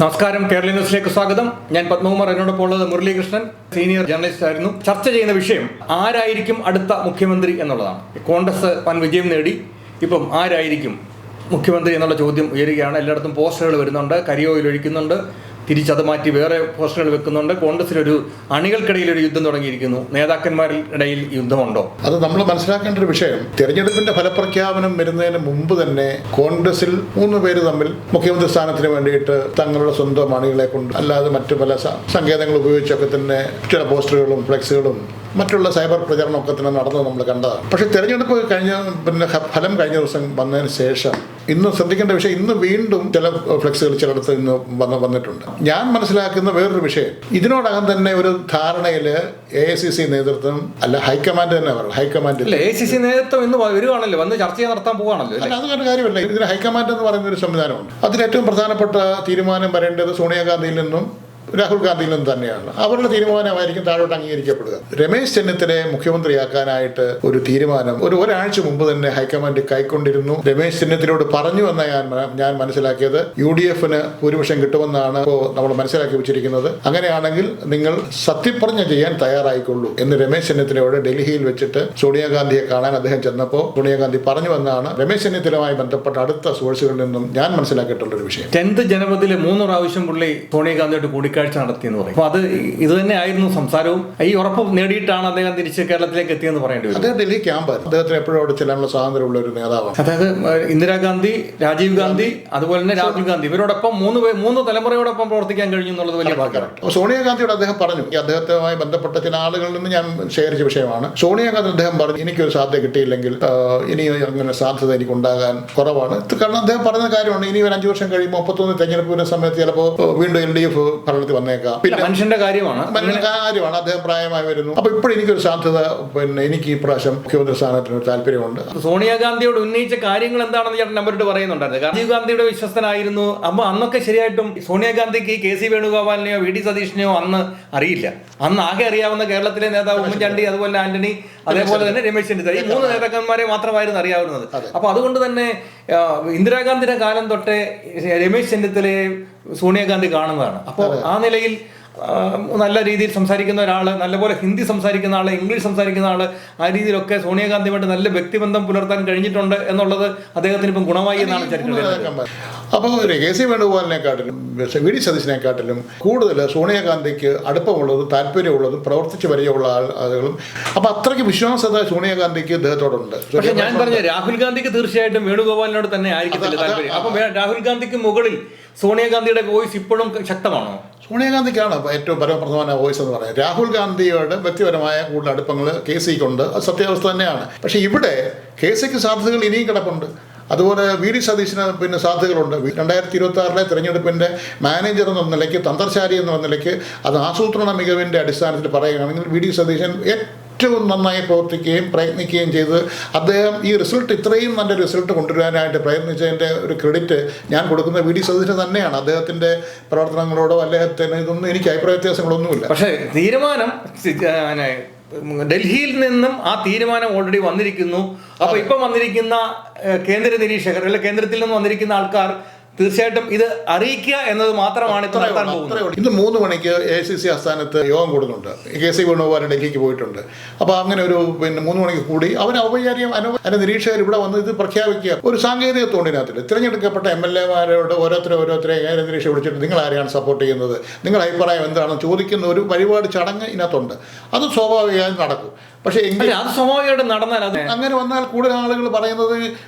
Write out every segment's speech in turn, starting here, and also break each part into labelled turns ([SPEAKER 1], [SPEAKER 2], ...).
[SPEAKER 1] നമസ്കാരം, കേരള ന്യൂസിലേക്ക് സ്വാഗതം. ഞാൻ പത്മകുമാർ. എന്നോടൊപ്പം ഉള്ളത് മുരളീകൃഷ്ണൻ, സീനിയർ ജേർണലിസ്റ്റ് ആയിരുന്നു. ചർച്ച ചെയ്യുന്ന വിഷയം ആരായിരിക്കും അടുത്ത മുഖ്യമന്ത്രി എന്നുള്ളതാണ്. കോൺഗ്രസ് വൻ വിജയം നേടി. ഇപ്പം ആരായിരിക്കും മുഖ്യമന്ത്രി എന്നുള്ള ചോദ്യം ഉയരുകയാണ്. എല്ലായിടത്തും പോസ്റ്ററുകൾ വരുന്നുണ്ട്, കരിയോയിൽ ഒഴിക്കുന്നുണ്ട്, തിരിച്ചത് മാറ്റി വേറെ പോസ്റ്ററുകൾ വെക്കുന്നുണ്ട്. കോൺഗ്രസിലൊരു അണികൾക്കിടയിൽ ഒരു യുദ്ധം തുടങ്ങിയിരിക്കുന്നു. നേതാക്കന്മാരുടെ ഇടയിൽ യുദ്ധമുണ്ടോ?
[SPEAKER 2] അത് നമ്മൾ മനസ്സിലാക്കേണ്ട ഒരു വിഷയം. തെരഞ്ഞെടുപ്പിന്റെ ഫലപ്രഖ്യാപനം വരുന്നതിന് മുമ്പ് തന്നെ കോൺഗ്രസിൽ 3 പേര് തമ്മിൽ മുഖ്യമന്ത്രി സ്ഥാനത്തിന് വേണ്ടിയിട്ട് തങ്ങളുടെ സ്വന്തം അണികളെ കൊണ്ട് അല്ലാതെ മറ്റു പല സങ്കേതങ്ങൾ ഉപയോഗിച്ചൊക്കെ തന്നെ ചില പോസ്റ്ററുകളും ഫ്ലെക്സുകളും മറ്റുള്ള സൈബർ പ്രചരണമൊക്കെ തന്നെ നടന്നത് നമ്മൾ കണ്ടതാണ്. പക്ഷേ തെരഞ്ഞെടുപ്പ് ഫലം കഴിഞ്ഞ ദിവസം വന്നതിന് ശേഷം ഇന്ന് ശ്രദ്ധിക്കേണ്ട വിഷയം, ഇന്ന് വീണ്ടും ചില ഫ്ലെക്സുകൾ ചിലയിടത്ത് ഇന്ന് വന്നിട്ടുണ്ട്. ഞാൻ മനസ്സിലാക്കുന്ന വേറൊരു വിഷയം, ഇതിനോടകം തന്നെ ഒരു ധാരണയിൽ AICC നേതൃത്വം അല്ല ഹൈക്കമാൻഡ് തന്നെ പറയും. ഹൈക്കമാൻഡ്
[SPEAKER 1] AICC നേതൃത്വം ഇന്ന് വരുവാണല്ലോ, വന്ന് ചർച്ച നടത്താൻ പോവാണല്ലോ.
[SPEAKER 2] അല്ല, അത് കണ്ട കാര്യമല്ല. ഇതിന് ഹൈക്കമാൻഡ് എന്ന് പറയുന്ന ഒരു സംവിധാനമുണ്ട്. അതിന് ഏറ്റവും പ്രധാനപ്പെട്ട തീരുമാനം വരേണ്ടത് സോണിയാഗാന്ധിയിൽ നിന്നും രാഹുൽ ഗാന്ധിയിൽ നിന്നും തന്നെയാണ്. അവരുടെ തീരുമാനമായിരിക്കും താഴോട്ട് അംഗീകരിക്കപ്പെടുക. രമേശ് ചെന്നിത്തലയെ മുഖ്യമന്ത്രിയാക്കാനായിട്ട് ഒരു തീരുമാനം ഒരാഴ്ച മുമ്പ് തന്നെ ഹൈക്കമാൻഡ് കൈക്കൊണ്ടിരുന്നു. രമേശ് ചെന്നിത്തലയോട് പറഞ്ഞു വന്ന ഞാൻ മനസ്സിലാക്കിയത് UDF-ന് ഭൂരിപക്ഷം കിട്ടുമെന്നാണ് ഇപ്പോൾ നമ്മൾ മനസ്സിലാക്കി വെച്ചിരിക്കുന്നത്. അങ്ങനെയാണെങ്കിൽ നിങ്ങൾ സത്യപ്രതിജ്ഞ ചെയ്യാൻ തയ്യാറായിക്കൊള്ളൂ എന്ന് രമേശ് ചെന്നിത്തലയോട് ഡൽഹിയിൽ വെച്ചിട്ട് സോണിയാഗാന്ധിയെ കാണാൻ അദ്ദേഹം ചെന്നപ്പോൾ സോണിയാഗാന്ധി പറഞ്ഞു വന്നാണ് രമേശ് ചെന്നിത്തലയുമായി ബന്ധപ്പെട്ട അടുത്ത സോഴ്സുകളിൽ നിന്നും ഞാൻ മനസ്സിലാക്കിയിട്ടുള്ള ഒരു വിഷയം.
[SPEAKER 1] 10th ജനപഥത്തിൽ 3 പ്രാവശ്യം പുള്ളി സോണിയാഗാന്ധിയോട് കൂടിക്കാഴ്ച നടത്തിയെന്ന് പറയും. അപ്പൊ അത് ഇത് തന്നെ ആയിരുന്നു സംസാരവും. ഈ ഉറപ്പ് നേടിയിട്ടാണ് അദ്ദേഹം തിരിച്ച് കേരളത്തിലേക്ക് എത്തിയെന്ന് പറയേണ്ടി വരും.
[SPEAKER 2] അദ്ദേഹം ഡൽഹി ക്യാമ്പായിരുന്നു. അദ്ദേഹത്തിന് എപ്പോഴും അവിടെ ചെല്ലാനുള്ള സ്വാതന്ത്ര്യമുള്ള ഒരു നേതാവാണ്.
[SPEAKER 1] അതായത് ഇന്ദിരാഗാന്ധി, രാജീവ് ഗാന്ധി, അതുപോലെ തന്നെ രാഹുൽ ഗാന്ധി, ഇവരോടൊപ്പം മൂന്ന് തലമുറയോടൊപ്പം പ്രവർത്തിക്കാൻ കഴിഞ്ഞു എന്നുള്ളത് വലിയ ഭാഗ്യമാണ്.
[SPEAKER 2] സോണിയാഗാന്ധിയോട് അദ്ദേഹം പറഞ്ഞു, അദ്ദേഹവുമായി ബന്ധപ്പെട്ട ചില ആളുകളിൽ നിന്ന് ഞാൻ ഷെയർ ചെയ്ത വിഷയമാണ്. സോണിയാഗാന്ധി അദ്ദേഹം പറഞ്ഞു, എനിക്കൊരു സാധ്യത കിട്ടിയില്ലെങ്കിൽ ഇനി അങ്ങനെ സാധ്യത എനിക്ക് ഉണ്ടാകാൻ കുറവാണ്. കാരണം അദ്ദേഹം പറഞ്ഞ കാര്യമാണ്, ഇനി ഒരു 5 വർഷം കഴിയുമ്പോൾ 31 തെരഞ്ഞെടുപ്പിന്റെ സമയത്ത് ചിലപ്പോൾ വീണ്ടും LDF ഭരണത്തിൽ വന്നേക്കാം. പിന്നെ
[SPEAKER 1] മനുഷ്യന്റെ കാര്യമാണ്.
[SPEAKER 2] അദ്ദേഹം പ്രായമായി വരുന്നു. അപ്പൊ ഇപ്പോൾ എനിക്കൊരു സാധ്യത, എനിക്ക് ഈ പ്രാവശ്യം മുഖ്യമന്ത്രി സ്ഥാനത്തിന് താല്പര്യമുണ്ട്.
[SPEAKER 1] സോണിയാഗാന്ധിയോട് ഉന്നയിച്ച കാര്യങ്ങൾ എന്താണെന്ന് ചേട്ടൻ നമ്പറിട്ട് പറയുന്നുണ്ടായിരുന്നു. രാജീവ് ഗാന്ധിയുടെ വിശ്വസ്തനായിരുന്നു. അപ്പൊ അന്നൊക്കെ ശരിയായിട്ടും സോണിയാഗാന്ധിക്ക് KC വേണുഗോപാലിനെയോ VD സതീഷിനെയോ അന്ന് അറിയില്ല. അന്ന് ആകെ അറിയാവുന്ന കേരളത്തിലെ നേതാവ് ഉമ്മൻചാണ്ടി, അതുപോലെ ആന്റണി, അതേപോലെ തന്നെ രമേശ് ചെന്നിത്തല, ഈ 3 നേതാക്കന്മാരെ മാത്രമായിരുന്നു അറിയാവുന്നത്. അപ്പൊ അതുകൊണ്ട് തന്നെ ഇന്ദിരാഗാന്ധിയുടെ കാലം തൊട്ടേ രമേശ് ചെന്നിത്തലയെ സോണിയാഗാന്ധി കാണുന്നതാണ്. അപ്പോൾ ആ നിലയിൽ നല്ല രീതിയിൽ സംസാരിക്കുന്ന ഒരാൾ, നല്ലപോലെ ഹിന്ദി സംസാരിക്കുന്ന ആൾ, ഇംഗ്ലീഷ് സംസാരിക്കുന്ന ആൾ, ആ രീതിയിലൊക്കെ സോണിയാഗാന്ധിയുമായിട്ട് നല്ല വ്യക്തിബന്ധം പുലർത്താൻ കഴിഞ്ഞിട്ടുണ്ട് എന്നുള്ളത് അദ്ദേഹത്തിന് ഇപ്പം ഗുണമായി എന്നാണ് ചരിത്രം.
[SPEAKER 2] അപ്പോൾ KC വേണുഗോപാലിനെക്കാട്ടിലും VD സതീശിനെക്കാട്ടിലും കൂടുതൽ സോണിയാഗാന്ധിക്ക് അടുപ്പമുള്ളതും താല്പര്യമുള്ളതും പ്രവർത്തിച്ച് വരെയുള്ള ആളുകളും, അപ്പൊ അത്രയ്ക്ക് വിശ്വാസത സോണിയാഗാന്ധിക്ക് ഇദ്ദേഹത്തോടുണ്ട്.
[SPEAKER 1] പക്ഷേ ഞാൻ പറഞ്ഞ രാഹുൽ ഗാന്ധിക്ക് തീർച്ചയായിട്ടും വേണുഗോപാലിനോട് തന്നെ ആയിരിക്കത്തില്ല താല്പര്യം. അപ്പൊ രാഹുൽ ഗാന്ധിക്ക് മുകളിൽ സോണിയാഗാന്ധിയുടെ വോയിസ് ഇപ്പോഴും ശക്തമാണോ?
[SPEAKER 2] സോണിയാഗാന്ധിക്കാണ് ഏറ്റവും പരമപ്രധാന വോയിസ് എന്ന് പറയുന്നത്. രാഹുൽ ഗാന്ധിയോട് വ്യക്തിപരമായ കൂടുതൽ അടുപ്പങ്ങൾ KCക്ക് ഉണ്ട്, അത് സത്യാവസ്ഥ തന്നെയാണ്. പക്ഷേ ഇവിടെ KCക്ക് സാധ്യതകൾ ഇനിയും കിടപ്പുണ്ട്. അതുപോലെ VD സതീശന് സാധ്യതകളുണ്ട്. 2026 തെരഞ്ഞെടുപ്പിന്റെ മാനേജർ എന്ന നിലയ്ക്ക്, തന്ത്രശാലി എന്ന നിലയ്ക്ക്, അത് ആസൂത്രണ മികവിന്റെ അടിസ്ഥാനത്തിൽ പറയുകയാണെങ്കിൽ VD സതീശൻ ഏറ്റവും നന്നായി പ്രവർത്തിക്കുകയും പ്രയത്നിക്കുകയും ചെയ്ത് അദ്ദേഹം ഈ റിസൾട്ട്, ഇത്രയും നല്ല റിസൾട്ട് കൊണ്ടുവരാനായിട്ട് പ്രയത്നിച്ചതിൻ്റെ ഒരു ക്രെഡിറ്റ് ഞാൻ കൊടുക്കുന്ന VD സതീശന് തന്നെയാണ്. അദ്ദേഹത്തിൻ്റെ പ്രവർത്തനങ്ങളോടോ അദ്ദേഹത്തിന് ഇതൊന്നും എനിക്ക് അഭിപ്രായ വ്യത്യാസങ്ങളൊന്നുമില്ല.
[SPEAKER 1] പക്ഷേ തീരുമാനം ഡൽഹിയിൽ നിന്നും ആ തീരുമാനം ഓൾറെഡി വന്നിരിക്കുന്നു. അപ്പൊ ഇപ്പം വന്നിരിക്കുന്ന കേന്ദ്ര നിരീക്ഷകർ, അല്ലെങ്കിൽ കേന്ദ്രത്തിൽ നിന്ന് വന്നിരിക്കുന്ന ആൾക്കാർ തീർച്ചയായിട്ടും ഇത് അറിയിക്കുക എന്നത് മാത്രമാണ് ഇപ്പോൾ നടത്താൻ പോകുന്നത്.
[SPEAKER 2] ഇന്ന് 3 മണിക്ക് AICC ആസ്ഥാനത്ത് യോഗം കൂടുന്നുണ്ട്. KC വേണുഗോപാൽ ഡൽഹിക്ക് പോയിട്ടുണ്ട്. അപ്പോൾ അങ്ങനെ ഒരു 3 മണിക്ക് കൂടി അവർ ഔപചാരികം അതിന്റെ നിരീക്ഷകർ ഇവിടെ വന്ന് ഇത് പ്രഖ്യാപിക്കുക. ഒരു സാങ്കേതിക തോണ്ടിനകത്തിൽ തിരഞ്ഞെടുക്കപ്പെട്ട MLA-മാരോട് ഓരോരുത്തരെ നിരീക്ഷ വിളിച്ചിട്ട് നിങ്ങൾ ആരെയാണ് സപ്പോർട്ട് ചെയ്യുന്നത്, നിങ്ങളുടെ അഭിപ്രായം എന്താണെന്ന് ചോദിക്കുന്ന ഒരു വഴിപാട് ചടങ്ങ് ഇതിനകത്തുണ്ട്. അത് സ്വാഭാവികമായി നടക്കും. പക്ഷേ
[SPEAKER 1] അത് സ്വാഭാവികമായിട്ട് നടന്നാൽ
[SPEAKER 2] അങ്ങനെ വന്നാൽ കൂടുതൽ ആളുകൾ പറയുന്നത്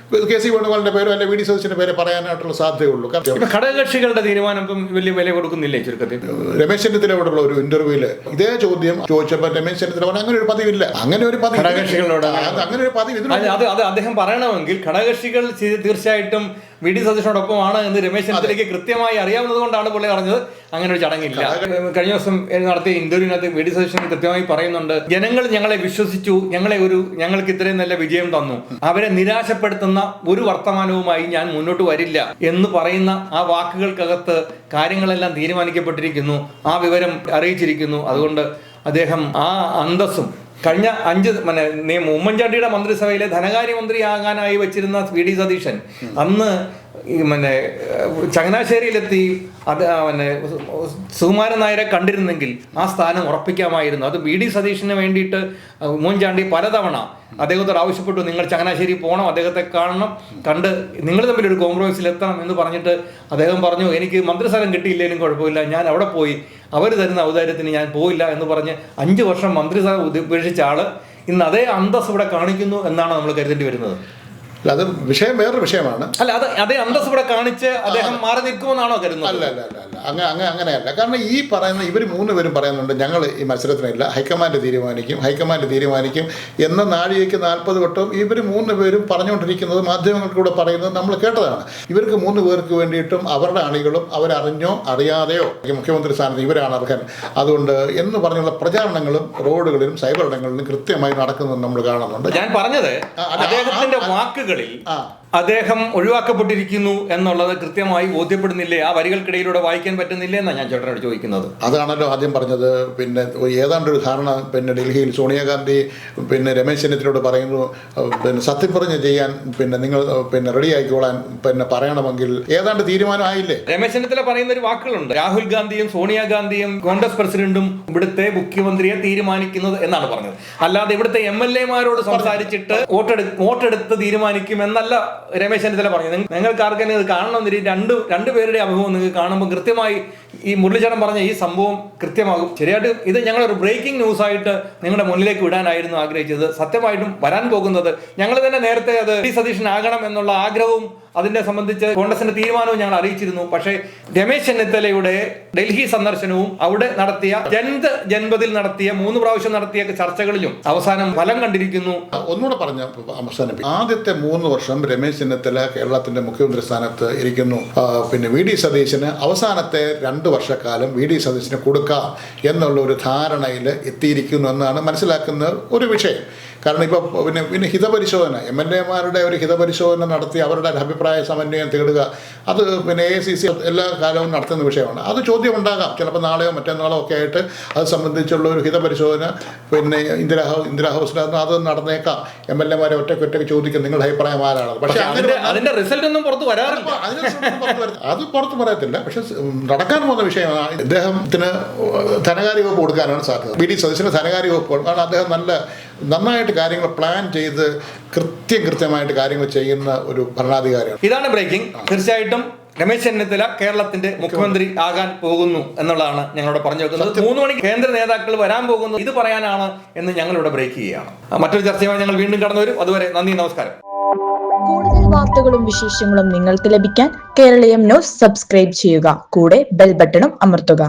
[SPEAKER 2] KC വേണുഗോപാലിന്റെ പേരോ അല്ലെങ്കിൽ VD സതീശന്റെ പേര് പറയാനായിട്ടുള്ള സാധ്യതയുള്ളൂ.
[SPEAKER 1] ഘടകകക്ഷികളുടെ തീരുമാനം വലിയ വില കൊടുക്കുന്നില്ലേ ചുരുക്കത്തിൽ?
[SPEAKER 2] രമേശ് ചെന്നിത്തലയോടുള്ള ഒരു ഇന്റർവ്യൂവില് ഇതേ ചോദ്യം ചോദിച്ചപ്പോൾ രമേശ് ചെന്നിത്തല പറഞ്ഞു, അങ്ങനെ ഒരു പതിവില്ല, അങ്ങനെ ഒരു പതിവ്
[SPEAKER 1] ഘടകകക്ഷികളോട്
[SPEAKER 2] അങ്ങനെ ഒരു പതിവ്
[SPEAKER 1] അത് അദ്ദേഹം പറയണമെങ്കിൽ ഘടകകക്ഷികൾ തീർച്ചയായിട്ടും VD സതീഷിനോടൊപ്പമാണ് എന്ന് രമേശ് ചെന്നിത്തലയ്ക്ക് കൃത്യമായി അറിയാവുന്നത് കൊണ്ടാണ് പുള്ളി പറഞ്ഞത് അങ്ങനെ ഒരു ചടങ്ങില്ല. കഴിഞ്ഞ ദിവസം നടത്തിയ ഇന്റർവ്യൂവിനകത്ത് VD സതീശൻ കൃത്യമായി പറയുന്നുണ്ട്, ജനങ്ങൾ ഞങ്ങളെ വിശ്വസിച്ചു, ഞങ്ങൾക്ക് ഇത്രയും നല്ല വിജയം തന്നു, അവരെ നിരാശപ്പെടുത്തുന്ന ഒരു വർത്തമാനവുമായി ഞാൻ മുന്നോട്ട് വരില്ല എന്ന് പറയുന്ന ആ വാക്കുകൾക്കകത്ത് കാര്യങ്ങളെല്ലാം തീരുമാനിക്കപ്പെട്ടിരിക്കുന്നു, ആ വിവരം അറിയിച്ചിരിക്കുന്നു. അതുകൊണ്ട് അദ്ദേഹം ആ അന്തസ്സും കഴിഞ്ഞ ഉമ്മൻചാണ്ടിയുടെ മന്ത്രിസഭയിലെ ധനകാര്യമന്ത്രിയാകാനായി വെച്ചിരുന്ന വി ഡി സതീശൻ അന്ന് ചങ്ങനാശ്ശേരിയിലെത്തി അത് സുകുമാരൻ നായരെ കണ്ടിരുന്നെങ്കിൽ ആ സ്ഥാനം ഉറപ്പിക്കാമായിരുന്നു. അത് വി ഡി സതീശന് വേണ്ടിയിട്ട് ഉമ്മൻചാണ്ടി പലതവണ അദ്ദേഹത്തോട് ആവശ്യപ്പെട്ടു, നിങ്ങൾ ചങ്ങനാശ്ശേരി പോകണം, അദ്ദേഹത്തെ കാണണം, കണ്ട് നിങ്ങൾ തമ്മിലൊരു കോംപ്രമൈസിൽ എത്തണം എന്ന് പറഞ്ഞിട്ട് അദ്ദേഹം പറഞ്ഞു, എനിക്ക് മന്ത്രിസ്ഥലം കിട്ടിയില്ലെങ്കിലും കുഴപ്പമില്ല, ഞാൻ അവിടെ പോയി അവർ തരുന്ന ഔദാര്യത്തിന് ഞാൻ പോയില്ല എന്ന് പറഞ്ഞ് 5 വർഷം മന്ത്രിസ്ഥലം ഉപേക്ഷിച്ച ആള് ഇന്ന് അതേ അന്തസ് ഇവിടെ കാണിക്കുന്നു എന്നാണ് നമ്മൾ കരുതേണ്ടി വരുന്നത്.
[SPEAKER 2] അല്ല, അത് വിഷയം വേറൊരു വിഷയമാണ്.
[SPEAKER 1] അല്ല, അത് അതേ അന്തസ് ഇവിടെ കാണിച്ച് അദ്ദേഹം മാറി നിൽക്കുമെന്നാണോ കരുതുന്നത്?
[SPEAKER 2] അല്ല, അങ്ങനെയല്ല. കാരണം ഈ പറയുന്ന ഇവർ 3 പേരും പറയുന്നുണ്ട് ഞങ്ങൾ ഈ മത്സരത്തിനില്ല, ഹൈക്കമാൻഡ് തീരുമാനിക്കും എന്ന നാഴികയ്ക്ക് 40 വട്ടവും ഇവർ 3 പേരും പറഞ്ഞുകൊണ്ടിരിക്കുന്നത് മാധ്യമങ്ങൾക്കൂടെ പറയുന്നത് നമ്മൾ കേട്ടതാണ്. ഇവർക്ക് 3 പേർക്ക് വേണ്ടിയിട്ടും അവരുടെ അണികളും അവരറിഞ്ഞോ അറിയാതെയോ മുഖ്യമന്ത്രി സ്ഥാനത്ത് ഇവരാണ് അർഹൻ, അതുകൊണ്ട് എന്ന് പറഞ്ഞുള്ള പ്രചാരണങ്ങളും റോഡുകളിലും സൈബർ ഇടങ്ങളിലും കൃത്യമായി നടക്കുന്നത് നമ്മൾ കാണുന്നുണ്ട്.
[SPEAKER 1] ഞാൻ പറഞ്ഞത് അദ്ദേഹത്തിന്റെ വാക്കുകൾ അദ്ദേഹം ഒഴിവാക്കപ്പെട്ടിരിക്കുന്നു എന്നുള്ളത് കൃത്യമായി ബോധ്യപ്പെടുന്നില്ലേ? ആ വരികൾക്കിടയിലൂടെ വായിക്കാൻ പറ്റുന്നില്ലേ എന്നാണ് ഞാൻ ചേട്ടനോട് ചോദിക്കുന്നത്.
[SPEAKER 2] അതാണല്ലോ ആദ്യം പറഞ്ഞത്. പിന്നെ ഏതാണ്ടൊരു ധാരണ ഡൽഹിയിൽ സോണിയാഗാന്ധി രമേശ് ചെന്നിത്തലയോട് പറയുന്നു, സത്യപ്രതിജ്ഞ ചെയ്യാൻ നിങ്ങൾ റെഡി ആയിക്കോളാൻ പറയണമെങ്കിൽ ഏതാണ്ട് തീരുമാനമായില്ലേ?
[SPEAKER 1] രമേശ് ചെന്നിത്തല പറയുന്ന ഒരു വാക്കുകളുണ്ട്, രാഹുൽ ഗാന്ധിയും സോണിയാഗാന്ധിയും കോൺഗ്രസ് പ്രസിഡന്റും ഇവിടുത്തെ മുഖ്യമന്ത്രിയെ തീരുമാനിക്കുന്നത് എന്നാണ് പറഞ്ഞത്. അല്ലാതെ ഇവിടുത്തെ MLA-മാരോട് സംസാരിച്ചിട്ട് വോട്ടെടുത്ത് തീരുമാനിക്കും എന്നല്ല രമേശ് ചെന്നിത്തല പറഞ്ഞു. നിങ്ങൾക്ക് ആർക്കെങ്കിലും ഇത് കാണണമെന്നില്ല, രണ്ടുപേരുടെ അനുഭവം നിങ്ങൾക്ക് കാണുമ്പോൾ കൃത്യമായി ഈ മുരളീധരൻ പറഞ്ഞ ഈ സംഭവം കൃത്യമാകും. ശരിയായിട്ട് ഇത് ഞങ്ങളൊരു ബ്രേക്കിംഗ് ന്യൂസായിട്ട് നിങ്ങളുടെ മുന്നിലേക്ക് വിടാനായിരുന്നു ആഗ്രഹിച്ചത്. സത്യമായിട്ടും വരാൻ പോകുന്നത് ഞങ്ങൾ തന്നെ നേരത്തെ അത് വി ഡി സതീശനാകണം എന്നുള്ള ആഗ്രഹവും അതിനെ സംബന്ധിച്ച് കോൺഗ്രസിന്റെ തീരുമാനവും ഞങ്ങൾ അറിയിച്ചിരുന്നു. പക്ഷേ രമേശ് ചെന്നിത്തലയുടെ ഡൽഹി സന്ദർശനവും അവിടെ നടത്തിയ ജൻപതിൽ നടത്തിയ 3 പ്രാവശ്യം നടത്തിയ ചർച്ചകളിലും അവസാനം ഫലം കണ്ടിരിക്കുന്നു.
[SPEAKER 2] ഒന്നുകൂടെ പറഞ്ഞ അവസാനം ആദ്യത്തെ 3 വർഷം രമേശ് ചെന്നിത്തല കേരളത്തിന്റെ മുഖ്യമന്ത്രി സ്ഥാനത്ത് ഇരിക്കുന്നു. വി ഡി സതീശന് അവസാനത്തെ 2 വർഷക്കാലം വി ഡി സതീശന് കൊടുക്കാം എന്നുള്ള ഒരു ധാരണയിൽ എത്തിയിരിക്കുന്നു എന്നാണ് മനസ്സിലാക്കുന്ന ഒരു വിഷയം. കാരണം ഇപ്പോൾ പിന്നെ ഹിതപരിശോധന, MLA-മാരുടെ ഒരു ഹിതപരിശോധന നടത്തി അവരുടെ അഭിപ്രായ സമന്വയം തേടുക, അത് AICC എല്ലാ കാലവും നടത്തുന്ന വിഷയമാണ്. അത് ചോദ്യം ഉണ്ടാകാം, ചിലപ്പോൾ നാളെയോ മറ്റന്നാളോ ഒക്കെ ആയിട്ട് അത് സംബന്ധിച്ചുള്ള ഒരു ഹിതപരിശോധന ഇന്ദിരാ ഹൗസിലായിരുന്നു, അത് നടന്നേക്കാം. MLA-മാരെ ഒറ്റയ്ക്ക് ചോദിക്കും നിങ്ങളുടെ അഭിപ്രായം ആരാണ്. പക്ഷേ
[SPEAKER 1] അതിന്റെ റിസൾട്ട് ഒന്നും പുറത്ത് വരാറില്ല,
[SPEAKER 2] അത് പുറത്ത് പറയത്തില്ല. പക്ഷെ നടക്കാൻ പോകുന്ന വിഷയമാണ്. ഇദ്ദേഹത്തിന് ധനകാര്യ വകുപ്പ് കൊടുക്കാനാണ് സാധ്യത. വി ഡി സതീശന് ധനകാര്യ വകുപ്പ് കൊടുക്കാൻ അദ്ദേഹം നന്നായിട്ട് കാര്യങ്ങൾ പ്ലാൻ ചെയ്ത് കൃത്യമായിട്ട് കാര്യങ്ങൾ ചെയ്യുന്ന ഒരു ഭരണാധികാരിയാണ്.
[SPEAKER 1] ഇതാണ് ബ്രേക്കിംഗ്. തീർച്ചയായിട്ടും രമേശ് ചെന്നിത്തല കേരളത്തിന്റെ മുഖ്യമന്ത്രി ആകാൻ പോകുന്നു എന്നുള്ളതാണ് ഞങ്ങളോട് പറഞ്ഞു വെക്കുന്നത്. 3 മണിക്ക് കേന്ദ്ര നേതാക്കൾ വരാൻ പോകുന്നു, ഇത് പറയാനാണ് എന്ന് ഞങ്ങളിവിടെ ബ്രേക്ക് ചെയ്യുകയാണ്. മറ്റൊരു ചർച്ചയുമായി ഞങ്ങൾ വീണ്ടും കടന്നു വരും. അതുവരെ നന്ദി, നമസ്കാരം.
[SPEAKER 3] കൂടുതൽ വാർത്തകളും വിശേഷങ്ങളും നിങ്ങൾക്ക് ലഭിക്കാൻ കേരളീയം ന്യൂസ് സബ്സ്ക്രൈബ് ചെയ്യുക. കൂടെ ബെൽ ബട്ടണും അമർത്തുക.